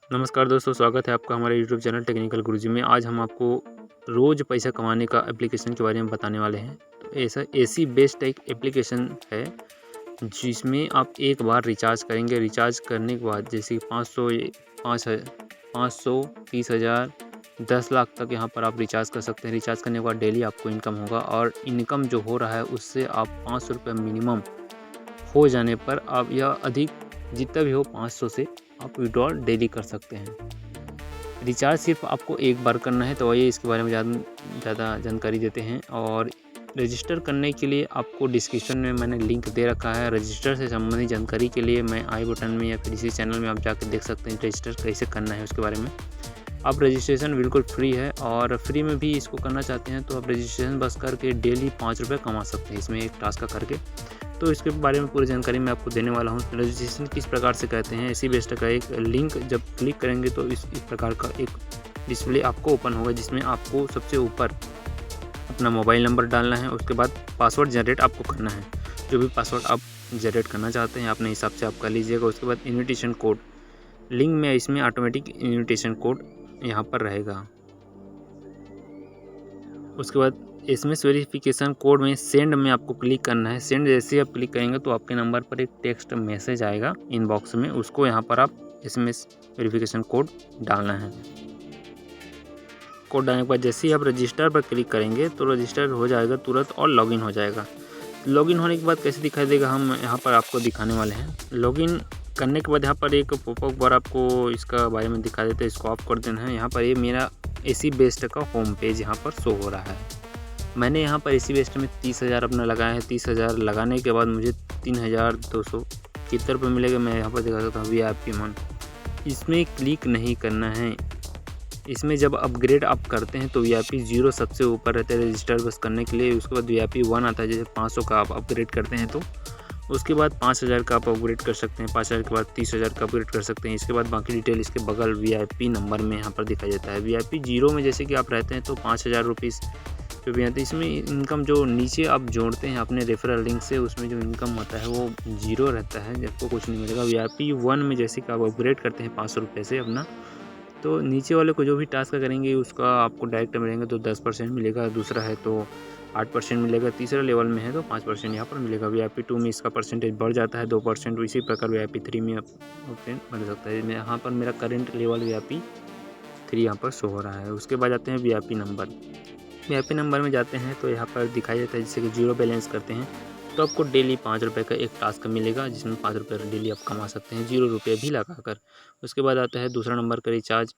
नमस्कार दोस्तों, स्वागत है आपका हमारे यूट्यूब चैनल टेक्निकल गुरुजी में। आज हम आपको रोज़ पैसा कमाने का एप्लीकेशन के बारे में बताने वाले हैं। तो ऐसा एसी बेस्ड एक एप्लीकेशन है जिसमें आप एक बार रिचार्ज करेंगे। रिचार्ज करने के बाद जैसे 500 500 30,000 10 लाख तक यहाँ पर आप रिचार्ज कर सकते हैं। रिचार्ज करने के बाद डेली आपको इनकम होगा और इनकम जो हो रहा है उससे आप 500 रुपये मिनिमम हो जाने पर आप या अधिक जितना भी हो 500 से आप विड्रॉल डेली कर सकते हैं। रिचार्ज सिर्फ आपको एक बार करना है। तो आइए इसके बारे में ज़्यादा जानकारी देते हैं। और रजिस्टर करने के लिए आपको डिस्क्रिप्शन में मैंने लिंक दे रखा है। रजिस्टर से संबंधित जानकारी के लिए मैं आई बटन में या फिर इसी चैनल में आप जाकर देख सकते हैं रजिस्टर कैसे करना है उसके बारे में। आप रजिस्ट्रेशन बिल्कुल फ्री है और फ्री में भी इसको करना चाहते हैं तो आप रजिस्ट्रेशन बस करके डेली 5 रुपये कमा सकते हैं इसमें एक टास्क का करके। तो इसके बारे में पूरी जानकारी मैं आपको देने वाला हूँ। रजिस्ट्रेशन किस प्रकार से कहते हैं, एसी बेस्ड का एक लिंक जब क्लिक करेंगे तो इस प्रकार का एक डिस्प्ले आपको ओपन होगा जिसमें आपको सबसे ऊपर अपना मोबाइल नंबर डालना है। उसके बाद पासवर्ड जनरेट आपको करना है। जो भी पासवर्ड आप जनरेट करना चाहते हैं अपने हिसाब से आप कर लीजिएगा। उसके बाद इन्विटेशन कोड लिंक में इसमें ऑटोमेटिक इन्विटेशन कोड यहाँ पर रहेगा। उसके बाद एसएमएस वेरिफिकेशन कोड में सेंड में आपको क्लिक करना है। सेंड जैसे ही आप क्लिक करेंगे तो आपके नंबर पर एक टेक्स्ट मैसेज आएगा इनबॉक्स में, उसको यहाँ पर आप एसएमएस वेरिफिकेशन कोड डालना है। कोड डालने के बाद जैसे ही आप रजिस्टर पर क्लिक करेंगे तो रजिस्टर हो जाएगा तुरंत और लॉगिन हो जाएगा। लॉगिन होने के बाद कैसे दिखाई देगा हम यहाँ पर आपको दिखाने वाले हैं। लॉगिन करने के बाद यहाँ पर एक पॉपअप बार आपको इसका बारे में दिखा देते हैं, इसको ऑफ कर देना है। यहाँ पर ये मेरा एसी बेस्ड का होम पेज यहाँ पर शो हो रहा है। मैंने यहाँ पर एसी बेस्ड में 30,000 अपना लगाया है। 30,000 लगाने के बाद मुझे 3,200 कितने रुपये मिलेगा मैं यहाँ पर दिखा सकता हूँ। VIP मन इसमें क्लिक नहीं करना है। इसमें जब अपग्रेड आप करते हैं तो VIP 0 सबसे ऊपर रहता है रजिस्टर बस करने के लिए। उसके बाद VIP 1 आता है। जैसे 500 का आप अपग्रेड करते हैं तो उसके बाद 5,000 का आप अपग्रेड कर सकते हैं। 5,000 के बाद 30,000 का अपग्रेड कर सकते हैं। इसके बाद बाकी डिटेल इसके बगल VIP नंबर में यहाँ पर दिखाई देता है। VIP 0 में जैसे कि आप रहते हैं तो 5,000 रुपीज़ जो भी आते हैं। इसमें इनकम जो नीचे आप जोड़ते हैं अपने रेफरल लिंक से उसमें जो इनकम आता है वो 0 रहता है, आपको कुछ नहीं मिलेगा। VIP 1 में जैसे कि आप अपग्रेड करते हैं 500 रुपये से अपना, तो नीचे वाले को जो भी टास्क करेंगे उसका आपको डायरेक्ट मिलेंगे तो 10% मिलेगा। दूसरा है तो 8% मिलेगा। तीसरा लेवल में है तो 5% यहाँ पर मिलेगा। VIP 2 में इसका परसेंटेज बढ़ जाता है 2%। इसी प्रकार VIP 3 में ऑप्शन बढ़ सकता है। यहाँ पर मेरा करेंट लेवल VIP 3 यहाँ पर शो हो रहा है। उसके बाद जाते हैं VIP नंबर। VIP नंबर में जाते हैं तो यहाँ पर दिखाई देता है जैसे कि 0 बैलेंस करते हैं तो आपको डेली 5 रुपये का एक टास्क मिलेगा जिसमें 5 रुपये डेली आप कमा सकते हैं 0 रुपये भी लगाकर। उसके बाद आता है दूसरा नंबर का रिचार्ज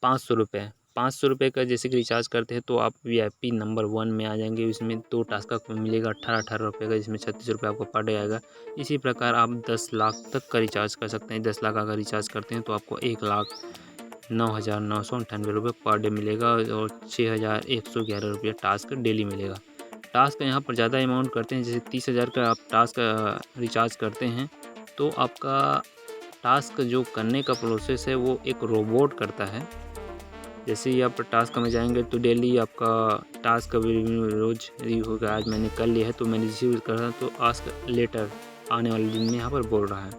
500 रुपये। 500 रुपये का जैसे कि रिचार्ज करते हैं तो आप VIP नंबर 1 में आ जाएंगे। इसमें 2 टास्क का मिलेगा 18 रुपये का, जिसमें 36 रुपये आपको पर डे आएगा। इसी प्रकार आप 10 लाख तक का रिचार्ज कर सकते हैं। 10 लाख अगर रिचार्ज करते हैं तो आपको 1,09,998 रुपये पर डे मिलेगा और 6,111 रुपये टास्क डेली मिलेगा। टास्क यहाँ पर ज़्यादा अमाउंट करते हैं। जैसे 30,000 का आप टास्क रिचार्ज करते हैं तो आपका टास्क जो करने का प्रोसेस है वो एक रोबोट करता है। जैसे ही आप टास्क में जाएंगे तो डेली आपका टास्क रोज़ होगा। आज मैंने कर लिया है तो मैंने रिसीव कर रहा तो आस्क लेटर आने वाले दिन में यहाँ पर बोल रहा है।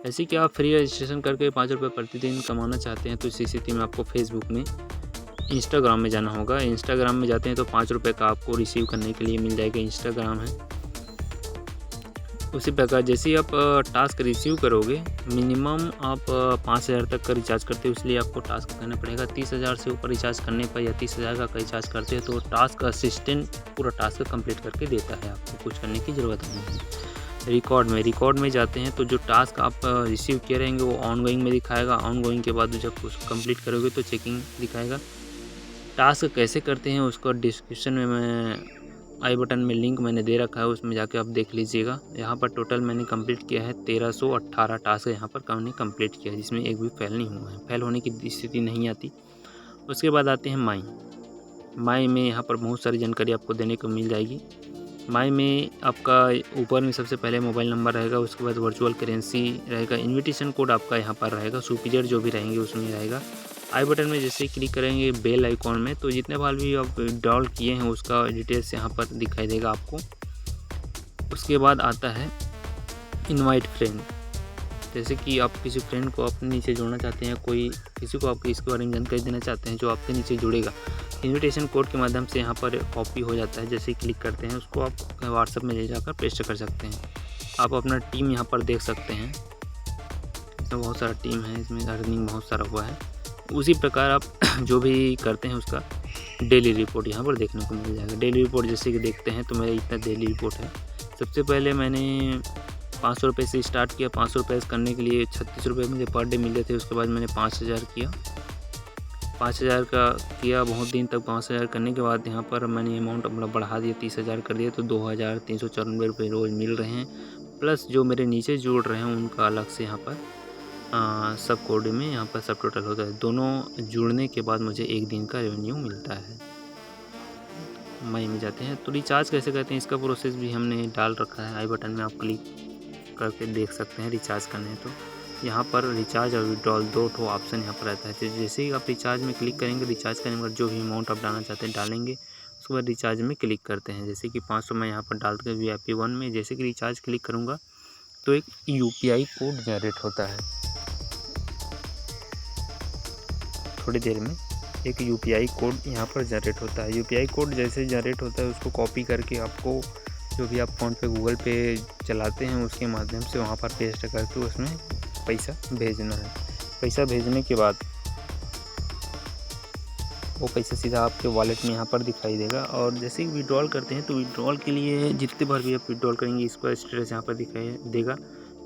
ऐसे कि आप फ्री रजिस्ट्रेशन करके 5 रुपये प्रतिदिन कमाना चाहते हैं तो इसी स्थिति में आपको फेसबुक में इंस्टाग्राम में जाना होगा। इंस्टाग्राम में जाते हैं तो 5 रुपये का आपको रिसीव करने के लिए मिल जाएगा। इंस्टाग्राम है। उसी प्रकार जैसे ही आप टास्क रिसीव करोगे मिनिमम आप 5,000 तक का रिचार्ज करते हो इसलिए आपको टास्क करना पड़ेगा। 30,000 से ऊपर रिचार्ज करने पर या 30,000 का रिचार्ज करते हैं तो टास्क असिस्टेंट पूरा टास्क कंप्लीट करके देता है, आपको कुछ करने की ज़रूरत नहीं है। रिकॉर्ड में जाते हैं तो जो टास्क आप रिसीव किए रहेंगे वो ऑनगोइंग में दिखाएगा। ऑनगोइंग के बाद जब उसको कंप्लीट करोगे तो चेकिंग दिखाएगा। टास्क कैसे करते हैं उसको डिस्क्रिप्शन में मैं आई बटन में लिंक मैंने दे रखा है, उसमें जाके आप देख लीजिएगा। यहाँ पर टोटल मैंने कंप्लीट किया है 1318 टास्क यहाँ पर मैंने कंप्लीट किया है जिसमें एक भी फेल नहीं हुआ है। फेल होने की स्थिति नहीं आती। उसके बाद आते हैं माई में यहाँ पर बहुत सारी जानकारी आपको देने को मिल जाएगी। माई में आपका ऊपर में सबसे पहले मोबाइल नंबर रहेगा। उसके बाद वर्चुअल करेंसी रहेगा। इन्विटेशन कोड आपका यहाँ पर रहेगा। सुपीरियर जो भी रहेंगे उसमें रहेगा। आई बटन में जैसे क्लिक करेंगे बेल आइकॉन में तो जितने बार भी आप डाउनलोड किए हैं उसका डिटेल्स यहाँ पर दिखाई देगा आपको। उसके बाद आता है इनवाइट फ्रेंड। जैसे कि आप किसी फ्रेंड को अपने नीचे जोड़ना चाहते हैं, कोई किसी को आप इसके बारे में जानकारी देना चाहते हैं, जो आपके नीचे जुड़ेगा, इन्विटेशन कोड के माध्यम से यहाँ पर कॉपी हो जाता है। जैसे ही क्लिक करते हैं उसको आप व्हाट्सएप में ले जाकर पेस्ट कर सकते हैं। आप अपना टीम यहाँ पर देख सकते हैं, इसमें बहुत सारा टीम है, इसमें अर्निंग बहुत सारा हुआ है। उसी प्रकार आप जो भी करते हैं उसका डेली रिपोर्ट यहाँ पर देखने को मिल जाएगा। डेली रिपोर्ट जैसे कि देखते हैं तो मेरा इतना डेली रिपोर्ट है। सबसे पहले मैंने 500 रुपये से स्टार्ट किया। 500 रुपये करने के लिए 36 रुपये मुझे पर डे मिल रहे थे। उसके बाद मैंने 5000 किया। 5000 का किया बहुत दिन तक। 5000 करने के बाद यहाँ पर मैंने अमाउंट अपना बढ़ा दिया, 30,000 कर दिया, तो 2394 रुपये रोज़ मिल रहे हैं। प्लस जो मेरे नीचे जुड़ रहे हैं उनका अलग से यहाँ पर सब कोड में यहाँ पर सब टोटल होता है। दोनों जुड़ने के बाद मुझे एक दिन का रेवेन्यू मिलता है। मई में जाते हैं तो रिचार्ज कैसे करते हैं इसका प्रोसेस भी हमने डाल रखा है। आई बटन में आप क्लिक करके देख सकते हैं। रिचार्ज करने हैं तो यहाँ पर रिचार्ज और विड्रॉल दो ठो ऑप्शन यहाँ पर रहता है। तो जैसे ही आप रिचार्ज में क्लिक करेंगे, रिचार्ज करने के बाद जो भी अमाउंट आप डालना चाहते हैं डालेंगे, उसके बाद रिचार्ज में क्लिक करते हैं। जैसे कि 500 मैं यहाँ पर डाल के VIP 1 में जैसे कि रिचार्ज क्लिक करूँगा तो एक UPI कोड जनरेट होता है। थोड़ी देर में एक UPI कोड यहाँ पर जनरेट होता है। UPI कोड जैसे जनरेट होता है उसको कॉपी करके आपको जो भी आप फ़ोन पे गूगल पे चलाते हैं उसके माध्यम से वहाँ पर पेस्ट करके उसमें पैसा भेजना है। पैसा भेजने के बाद वो पैसा सीधा आपके वॉलेट में यहाँ पर दिखाई देगा। और जैसे ही विड्रॉल करते हैं तो विड्रॉल के लिए जितने बार भी आप विड्रॉल करेंगे इसका स्टेटस यहाँ पर दिखाई देगा।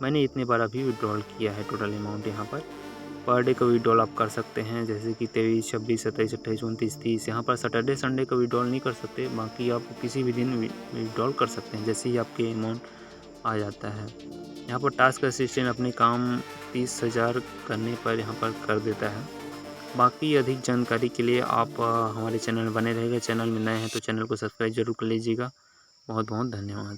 मैंने इतने बार अभी विड्रॉल किया है। टोटल अमाउंट यहाँ पर डे का विड्रॉल आप कर सकते हैं, जैसे कि 23, 26, 27, 28, 29, 30। यहाँ पर सैटरडे संडे का विड्रॉल नहीं कर सकते, बाकी आप किसी भी दिन विड्रॉल कर सकते हैं जैसे ही आपके अमाउंट आ जाता है। यहाँ पर टास्क असिस्टेंट अपने काम 30,000 करने पर यहाँ पर कर देता है। बाकी अधिक जानकारी के लिए आप हमारे चैनल बने रहेगा। चैनल में नए हैं तो चैनल को सब्सक्राइब जरूर कर लीजिएगा। बहुत बहुत धन्यवाद।